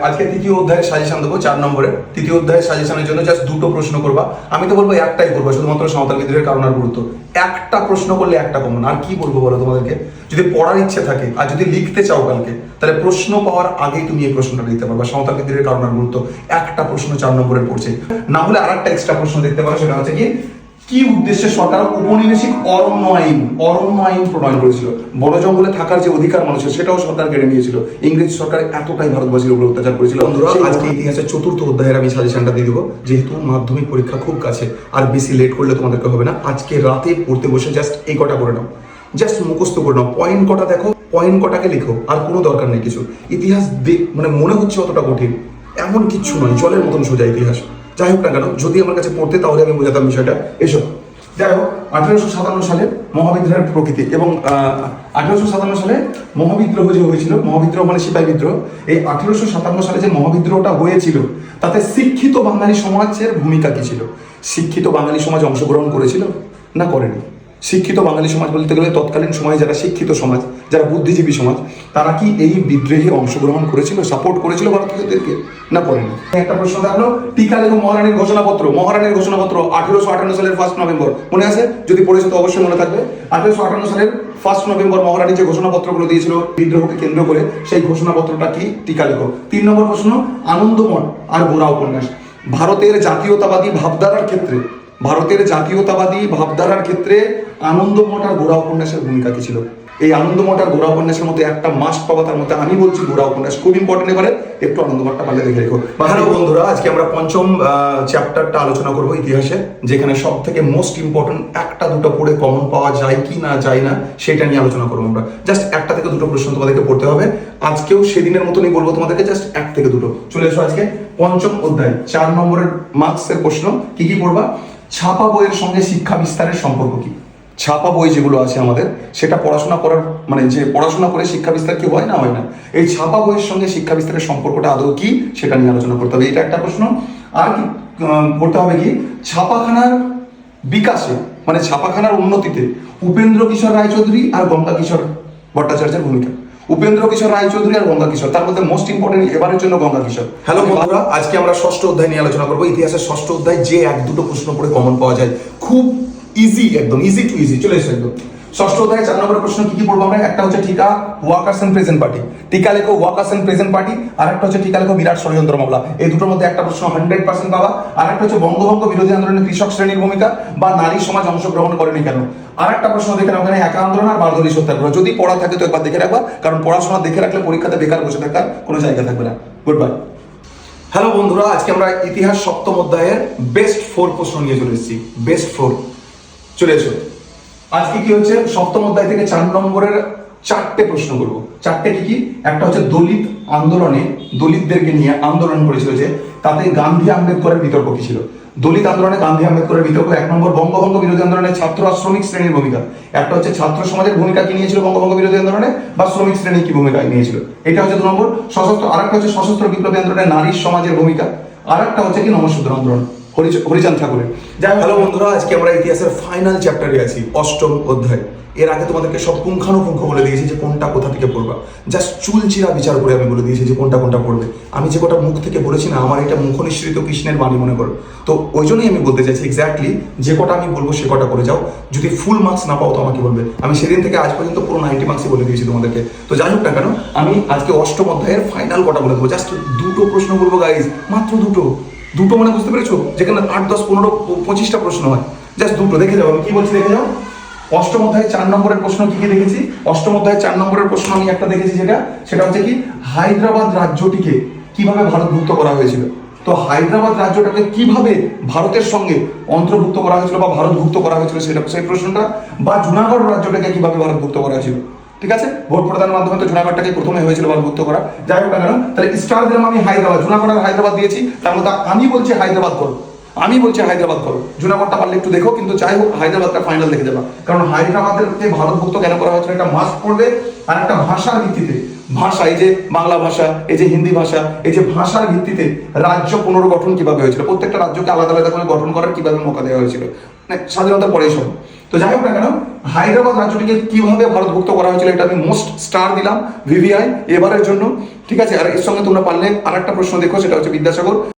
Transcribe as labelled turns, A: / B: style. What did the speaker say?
A: আজকে তৃতীয় অধ্যায়ের সাজেশন দেবো 4 নম্বরে। তৃতীয় অধ্যায়ের সাজেশনের জন্য জাস্ট দুটো প্রশ্ন করবা। আমি তো বলবো একটাই করবো, শুধুমাত্র সাঁওতাল বিদ্রোহের কারণ আর গুরুত্ব। একটা প্রশ্ন করলে একটা কমন। আর কি বলবো বলো তোমাদেরকে, যদি পড়ার ইচ্ছে থাকে আর যদি লিখতে চাও কালকে, তাহলে প্রশ্ন পাওয়ার আগেই তুমি এই প্রশ্নটা লিখতে পারবা। সাঁওতাল বিদ্রোহের কারণ আর গুরুত্ব একটা প্রশ্ন 4 নম্বরে পড়ছে। না হলে আর একটা এক্সট্রা প্রশ্ন দেখতে পারো, সেটা হচ্ছে কি উদ্দেশ্যে সরকার উপনিবেশিক অরণ্য আইন প্রণয়ন করেছিল। বড় জঙ্গলে থাকার যে অধিকার মানুষের, সেটাও সরকার কেড়ে নিয়েছিল। ইংরেজ সরকার এতটাই ভারতবাসীর উপর অত্যাচার করেছিল। বন্ধুরা, আজকে ইতিহাসের 4র্থ অধ্যায়ের আমি সাজেশনটা দিয়ে দেবো, যেহেতু মাধ্যমিক পরীক্ষা খুব কাছে, আর বেশি লেট করলে তোমাদেরকে হবে না। আজকে রাতে পড়তে বসে জাস্ট এই কটা করে নাও, জাস্ট মুখস্থ করে নাও। পয়েন্ট কটা দেখো, পয়েন্ট কটাকে লিখো, আর কোনো দরকার নেই কিছু। ইতিহাস মানে মনে হচ্ছে অতটা কঠিন, এমন কিচ্ছু নয়, জলের মতন সোজা ইতিহাস। যাই হোক না কেন, যদি আমার কাছে পড়তে তাহলে আমি বোঝাতাম বিষয়টা। এসো। যাই হোক, 1857 সালে মহাবিদ্রোহের প্রকৃতি এবং 1857 সালে মহাবিদ্রোহ যে হয়েছিল, মহাবিদ্রোহ মানে সিপাহী বিদ্রোহ। এই 1857 সালে যে মহাবিদ্রোহটা হয়েছিল, তাতে শিক্ষিত বাঙালি সমাজের ভূমিকা কি ছিল? শিক্ষিত বাঙালি সমাজ অংশগ্রহণ করেছিল না করেনি? শিক্ষিত বাঙালি সমাজ বলতে গেলে তৎকালীন সময়ে যারা শিক্ষিত সমাজ, যারা বুদ্ধিজীবী সমাজ, তারা কি এই বিদ্রোহে অংশগ্রহণ করেছিল, সাপোর্ট করেছিল ভারতীয়দেরকে না করেনি? একটা প্রশ্ন থাকলো, টিকা লেখো মহারানীর ঘোষণাপত্র। মহারানীর ঘোষণাপত্র 1858 সালের 1 নভেম্বর, মনে আছে? যদি পড়েছো তো অবশ্যই মনে থাকবে। 1858 সালের 1 নভেম্বর মহারানী যে ঘোষণাপত্রগুলো দিয়েছিল বিদ্রোহকে কেন্দ্র করে, সেই ঘোষণাপত্রটা কি? টিকা লেখো। 3 নম্বর প্রশ্ন, আনন্দমঠ আর গোরা উপন্যাস। ভারতের জাতীয়তাবাদী ভাবধারার ক্ষেত্রে আনন্দমঠ আর গোরা উপন্যাসের ভূমিকা কি ছিল? এই আনন্দমঠ আর গোরা উপন্যাসের মধ্যে একটা মাস্ট পাওয়া, তার মধ্যে আমি বলছি গোরা উপন্যাস খুব ইম্পর্টেন্ট। এবারে একটু আনন্দমঠটা পারলে দেখে রেখো। হ্যালো বন্ধুরা, আজকে আমরা 5ম চ্যাপ্টারটা আলোচনা করবো ইতিহাসে, যেখানে সব থেকে মোস্ট ইম্পর্টেন্ট একটা দুটো পড়ে কমন পাওয়া যায় কি না যায় না সেটা নিয়ে আলোচনা করবো আমরা। জাস্ট একটা থেকে দুটো প্রশ্ন তোমাদেরকে পড়তে হবে। আজকেও সেদিনের মতনই বলবো তোমাদেরকে, জাস্ট 1 থেকে 2। চলে এসো আজকে 5ম অধ্যায় 4 নম্বরের মার্কসের প্রশ্ন। কি কি পড়বা? ছাপা বইয়ের সঙ্গে শিক্ষা বিস্তারের সম্পর্ক কি? ছাপা বই যেগুলো আছে আমাদের, সেটা পড়াশোনা করার মানে যে পড়াশোনা করে শিক্ষা বিস্তার কি হয় না হয় না, এই ছাপা বইয়ের সঙ্গে শিক্ষা বিস্তারের সম্পর্কটা আদৌ কি, সেটা নিয়ে আলোচনা করতে হবে। এটা একটা প্রশ্ন। আর কি পড়তে হবে? কি ছাপাখানার বিকাশে মানে ছাপাখানার উন্নতিতে উপেন্দ্র কিশোর রায়চৌধুরী আর গঙ্গা কিশোর ভট্টাচার্যের ভূমিকা। উপেন্দ্র কিশোর রায়চৌধুরী আর গঙ্গা কিশোর, তার মধ্যে মোস্ট ইম্পর্টেন্ট এবারের জন্য গঙ্গা কিশোর। হ্যালো বন্ধুরা, আজকে আমরা 6ষ্ঠ অধ্যায় নিয়ে আলোচনা করবো। ইতিহাসের 6ষ্ঠ অধ্যায়, যে 1-2 প্রশ্ন পড়ে কমন পাওয়া যায়, খুব ইজি, একদম ইজি টু ইজি। চলে এসো একদম 6ষ্ঠ অধ্যায় 4 নম্বরের প্রশ্ন। কি কি পড়বো আমরা? একটা হচ্ছে টিকা ওয়ার্কার্স এন্ড প্রেজেন্ট পার্টি, টিকা লেখো ওয়ার্কার্স এন্ড প্রেজেন্ট পার্টি। আর একটা হচ্ছে টিকা লেখো বিরাট ষড়যন্ত্র মামলা। এই দুটোর মধ্যে একটা প্রশ্ন 100% পাবা। আর একটা হচ্ছে বঙ্গভঙ্গ বিরোধী আন্দোলনে কৃষক শ্রেণীর ভূমিকা বা নারী সমাজ অংশগ্রহণ করেনি কেন। আর একটা প্রশ্ন দেখে নাও, ওখানে একা আন্দোলন আর বারদরি সত্যাগ্রহ। যদি পড়া থাকে তো একবার দেখে রাখবা, কারণ পড়াশোনা দেখে রাখলে পরীক্ষাতে বেকার বসে থাকার কোনো জায়গা থাকবে না। Good bye. হ্যালো বন্ধুরা, আজকে আমরা ইতিহাস 7ম অধ্যায়ের বেস্ট 4 প্রশ্ন নিয়ে চলে এসেছি। বেস্ট 4, চলে এসো। আজকে কি হচ্ছে, 7ম অধ্যায় থেকে 4 নম্বরের 4টে প্রশ্ন করবো। 4টে কি কি? একটা হচ্ছে দলিত আন্দোলনে, দলিতদেরকে নিয়ে আন্দোলন করেছিল যে, তাতে গান্ধী আম্বেদকরের বিতর্ক কি ছিল? দলিত আন্দোলনে গান্ধী আম্বেদকরের বিতর্ক। 1 নম্বর বঙ্গভঙ্গ বিরোধী আন্দোলনে ছাত্র আর শ্রমিক শ্রেণীর ভূমিকা। একটা হচ্ছে ছাত্র সমাজের ভূমিকা কি নিয়েছিল বঙ্গভঙ্গ বিরোধী আন্দোলনে, বা শ্রমিক শ্রেণী কি ভূমিকা নিয়েছিল, এটা হচ্ছে 2 নম্বর। সশস্ত্র, আরেকটা হচ্ছে সশস্ত্র বিপ্লবী আন্দোলনে নারী সমাজের ভূমিকা। আর একটা হচ্ছে কি নমঃশূদ্র আন্দোলন, হরিচাঁদ ঠাকুরের। যাই হোক, হ্যালো বন্ধুরা, আজকে আমরা ইতিহাসের ফাইনাল চ্যাপ্টারে আছি, 8ম অধ্যায়। এর আগে তোমাদেরকে সব পুঙ্খানুপুঙ্খ বলে দিয়েছি যে কোনটা কোথা থেকে পড়বা। জাস্ট চুলচিরা বিচার করে আমি বলে দিয়েছি যে কোনটা কোনটা পড়বে। আমি যে কটা মুখ থেকে বলেছি না, আমার এটা মুখনিসৃত কৃষ্ণের বাণী মনে করো। তো ওই জন্যই আমি বলতে চাইছি, এক্স্যাক্টলি যে কটা আমি বলবো সে কটা করে যাও। যদি ফুল মার্কস না পাও তো আমাকে বলবে। আমি সেদিন থেকে আজ পর্যন্ত পুরো 90 মার্কসই বলে দিয়েছি তোমাদেরকে। তো যাই হোক না কেন, আমি আজকে 8ম অধ্যায়ের ফাইনাল কটা বলে দেবো। জাস্ট 2টো প্রশ্ন বলবো গাইজ, মাত্র 2টো মানে বুঝতে পেরেছো? যেখানে 8, 10, 15, 25টা প্রশ্ন হয়, জাস্ট 2টো দেখে যাও। আমি কি বলছি দেখে যাও। 8ম অধ্যায় 4 নম্বরের প্রশ্ন কি কি দেখেছি? 8ম অধ্যায় 4 নম্বরের প্রশ্ন আমি একটা দেখেছি, সেটা হচ্ছে কি, হায়দ্রাবাদ রাজ্যটিকে কিভাবে ভারতভুক্ত করা হয়েছিল। তো হায়দ্রাবাদ রাজ্যটাকে কিভাবে ভারতের সঙ্গে অন্তর্ভুক্ত করা হয়েছিল বা ভারতভুক্ত করা হয়েছিল, সেটা সেই প্রশ্নটা। বা জুনাগড় রাজ্যটাকে কিভাবে ভারতভুক্ত করা হয়েছিল। ঠিক আছে, ভোট প্রদানের মাধ্যমে তো জুনাগড়টাকে প্রথমে হয়েছিল ভারতভুক্ত করা। যাই হোক না কেন, তাহলে স্টার দিলাম আমি হায়দ্রাবাদ, জুনাগড় আর হায়দ্রাবাদ দিয়েছি। তার মধ্যে আমি বলছি হায়দ্রাবাদ করো, জুনাগড়টা পারলে একটু দেখো। কিন্তু যাই হোক, হায়দ্রাবাদটা ফাইনাল দেখে যাবা, কারণ হায়দ্রাবাদকে ভারতভুক্ত কেন করা হয়েছিল এটা মাস্ট পড়বে। আর একটা ভাষার ভিত্তিতে, ভাষা, এই যে বাংলা ভাষা, এই যে হিন্দি ভাষা, এই যে ভাষার ভিত্তিতে রাজ্য পুনর্গঠন কিভাবে হয়েছিল, প্রত্যেকটা রাজ্যকে আলাদা আলাদা করে গঠন করার কিভাবে মৌকা দেওয়া হয়েছিল, মানে স্বাধীনতার পরেই সব। তো যাই হোক না কেন, হায়দ্রাবাদ রাজ্যটিকে কিভাবে ভারতভুক্ত করা হয়েছিল এটা আমি মোস্ট স্টার দিলাম ভিভিআই এবারের জন্য, ঠিক আছে। আর এর সঙ্গে তোমরা পারলে আর একটা প্রশ্ন দেখো, সেটা হচ্ছে বিদ্যাসাগর